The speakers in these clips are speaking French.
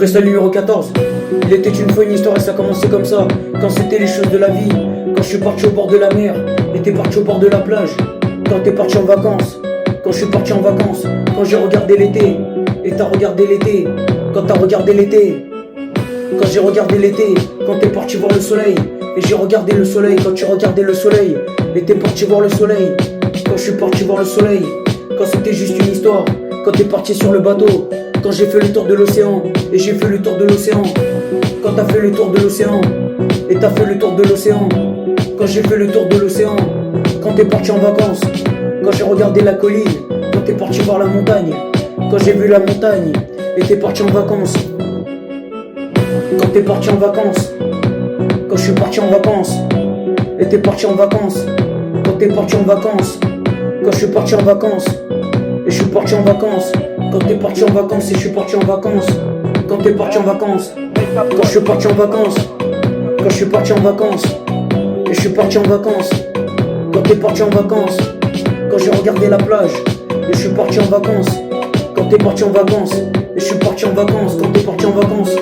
Freestyle numéro 14. Il était une fois une histoire et ça commençait comme ça. Quand c'était les choses de la vie. Quand je suis parti au bord de la mer et t'es parti au bord de la plage. Quand t'es parti en vacances. Quand je suis parti en vacances. Quand j'ai regardé l'été et t'as regardé l'été. Quand t'as regardé l'été. Quand j'ai regardé l'été. Quand t'es parti voir le soleil et j'ai regardé le soleil. Quand tu regardais le soleil et t'es parti voir le soleil. Quand je suis parti voir le soleil. Quand c'était juste une histoire. Quand t'es parti sur le bateau. Quand j'ai fait le tour de l'océan et j'ai fait le tour de l'océan. Quand t'as fait le tour de l'océan et t'as fait le tour de l'océan. Quand j'ai fait le tour de l'océan. Quand t'es parti en vacances. Quand j'ai regardé la colline. Quand t'es parti voir la montagne. Quand j'ai vu la montagne et t'es parti en vacances. Quand t'es parti en vacances. Quand je suis parti en vacances et t'es parti en vacances. Quand t'es parti en vacances. Quand je suis parti en vacances et je suis parti en vacances. Quand t'es parti en vacances et je suis parti en vacances. Quand t'es parti en vacances. Quand je suis parti en vacances. Quand je suis parti en vacances et je suis parti en vacances. Quand t'es parti en vacances. Quand j'ai regardé la plage et je suis parti en vacances. Quand t'es parti en vacances et je suis parti en vacances. Quand t'es parti en vacances.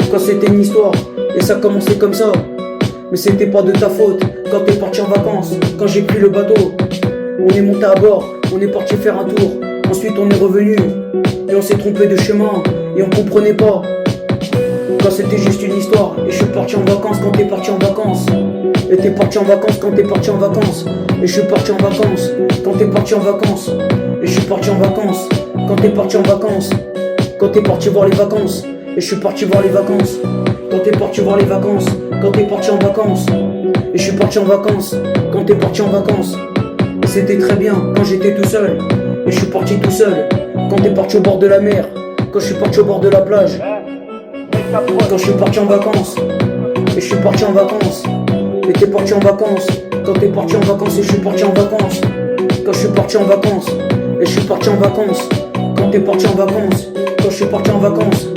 Quand c'était une histoire et ça commençait comme ça. Mais c'était pas de ta faute. Quand t'es parti en vacances. Quand j'ai pris le bateau. On est monté à bord. On est parti faire un tour. Ensuite on est revenu. Et on s'est trompé de chemin. Et on comprenait pas. Quand c'était juste une histoire. Et je suis parti en vacances quand t'es parti en vacances. Et t'es parti en vacances quand t'es parti en vacances. Et je suis parti en vacances quand t'es parti en vacances. Et je suis parti en vacances quand t'es parti en vacances. Quand t'es parti voir les vacances. Et je suis parti voir les vacances. Quand t'es parti voir les vacances. Quand t'es parti en vacances. Et je suis parti en vacances quand t'es parti en vacances. Et c'était très bien quand j'étais tout seul. Et je suis parti tout seul quand t'es parti au bord de la mer. Quand je suis parti au bord de la plage. Quand je suis parti en vacances et je suis parti en vacances. Et t'es parti en vacances. Quand t'es parti en vacances et je suis parti en vacances. Quand je suis parti en vacances et je suis parti en vacances. Quand t'es parti en vacances. Quand je suis parti en vacances.